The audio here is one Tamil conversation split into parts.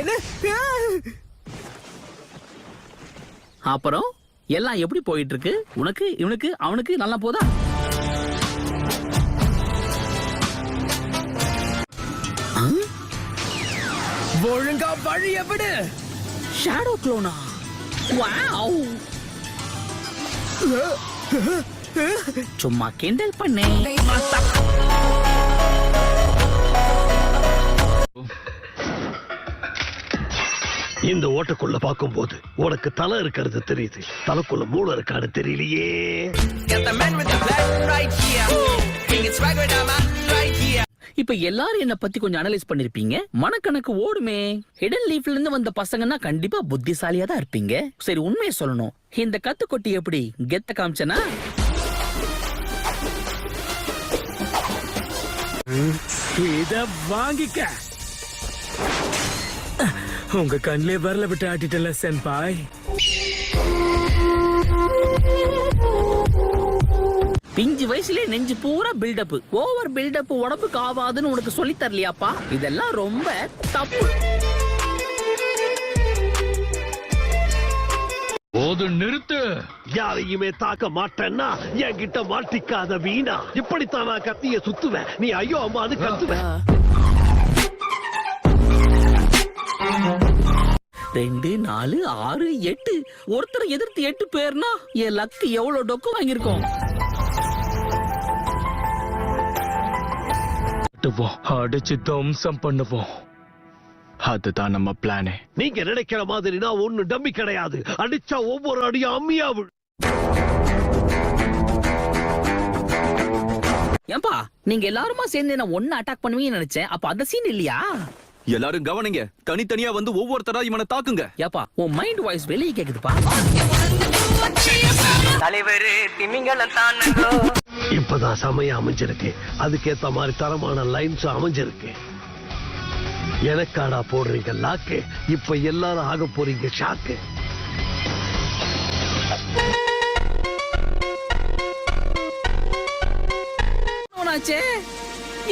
என்ன? அப்புறம் எல்லாம் எப்படி போயிட்டு இருக்கு? உனக்கு, இவனுக்கு, அவனுக்கு நல்லா போதா? ஒழுங்கா வழிய விடு. ஷேடோ க்ளோனா? வாவ்! சும்மா கிண்டல் பண்ணே. இந்த ஓட்டக்குள்ள பாக்கும்போது உனக்கு தலை இருக்கிறது தெரியுது, தலைக்குள்ள மூளை இருக்கான்னு தெரியலையே. இப்ப எல்லாரும் என்ன பத்தி கொஞ்சம் அனலைஸ் பண்ணிருப்பீங்க. மனக்கணக்கு ஓடுமே. ஹிடன் லீஃப்ல இருந்து வந்த பசங்கன்னா கண்டிப்பா புத்திசாலியா தான் இருப்பீங்க. சரி, உண்மையை சொல்லணும், இந்த கத்துக்கொட்டி எப்படி கெத்த காமிச்சனா? இத வாங்கிக்க. உங்க கண்ணிலே வரல விட்டு ஆட்டிட்டல சென்பாய். பிஞ்சு வயசுல நெஞ்சு பூரா பில்டப், ஓவர் பில்டப் உடம்புக்கு ஆவாதுன்னு உனக்கு சொல்லி தரலையாப்பா? இதெல்லாம் ரொம்ப தப்பு. போது நிறுத்து. யாரையுமே தாக்க மாட்டேன்னா என்கிட்ட மாட்டிக்காத வீணா. இப்படித்தான் நான் கத்திய சுத்துவேன், நீ ஐயோ அம்மான்னு கத்துவேன். 2, 4, 6, 8 ஒருத்தரை எதிர்த்து 8 பேர்னா என் லக்கு எவ்வளவு டொக்கு வாங்கியிருக்கோம். அடிச்சு தம்சம் பண்ணுவோம். அதுதான் நம்ம பிளானே. நீங்க நினைக்கிற மாதிரி நான் ஒண்ணு டம்மி கிடையாது. அடிச்சா ஒவ்வொரு அடியும் அம்மியா விழு. ஏன்பா நீங்க எல்லாருமா சேர்ந்து என்ன ஒன்னு அட்டாக் பண்ணுவீங்கன்னு நினைச்சேன். அப்ப அந்த சீன் இல்லையா? எல்லாரும் கவனிங்க, தனித்தனியா வந்து ஒவ்வொருத்தரா இவனை தாக்குங்க. ஏப்பா உன் மைண்ட் வாய்ஸ் வெளியே கேக்குதுப்பா. தலைவர் திமிங்கலம் தானுங்க. இப்பதான் சமயம் அமைஞ்சிருக்கு, அதுக்கேத்த மாதிரி தரமான லைன்ஸ் அமைஞ்சிருக்கு. எனக்காடா போடுறீங்க லாக்கு, இப்ப எல்லாரும் ஆக போறீங்க ஷாக்கு.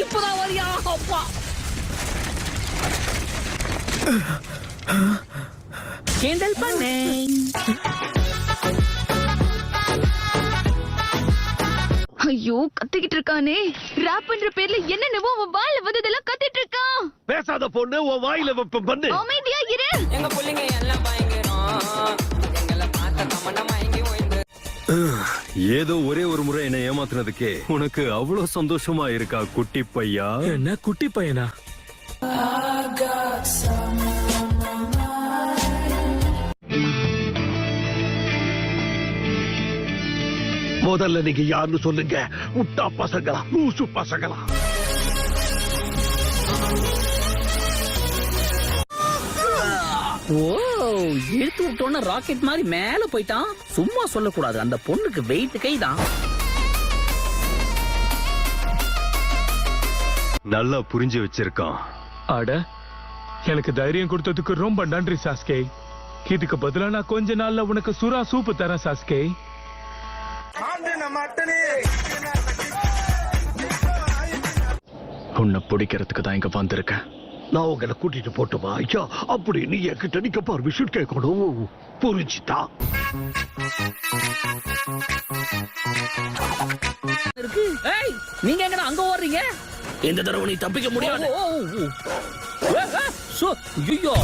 இப்பதான் வரியா அப்பா? கிண்டல் பண்ணே. ஐயோ, கத்திக்கிட்டு இருக்கானே. ராப் பண்ற பேர்ல என்னென்னவோ அவன் வாயில வந்ததெல்லாம் கத்திட்டு இருக்கான். பேசாத பொண்ணு, உன் வாயில வெப்பம் பண்ணு. அமைதியா இரு. எங்க புள்ளைங்க எல்லாம் பயங்கரம். எங்களை பார்த்த கமண்டம் வாங்கி ஓய்ந்து. ஏதோ ஒரே ஒரு முறை என்ன ஏமாத்துனதுக்கே உனக்கு அவ்வளவு சந்தோஷமா இருக்கா குட்டி பையா? என்ன குட்டி பையனா? முதல்ல நீங்க யாருன்னு சொல்லுங்க. முட்டா பசங்களா, லூசு பசங்களா? ஓ, இழுத்து விட்டோன்னு ராக்கெட் மாதிரி மேல போயிட்டான். சும்மா சொல்லக்கூடாது, அந்த பொண்ணுக்கு வெயிட் கைதான். நல்லா புரிஞ்சு வச்சிருக்கான். அட, எனக்கு தைரியம் கொடுத்ததுக்கு ரொம்ப நன்றி சாஸ்கே. இதுக்கு பதிலா நான் கொஞ்ச நாள்ல உனக்கு சுறா சூப்பு தரேன் சாஸ்கே. உன்னை பிடிக்கிறதுக்கு தான் இங்க வந்திருக்கேன். நான் உங்களை கூட்டிட்டு போட்டுமா ஐயா? அப்படி நீ என்கிட்ட நிக்க பர்மிஷன் கேட்கணும், புரிஞ்சுதா? நீங்க எங்க அங்க ஓடுறீங்க? இந்த தடவை நீ தப்பிக்க முடியாது. ஐயோ,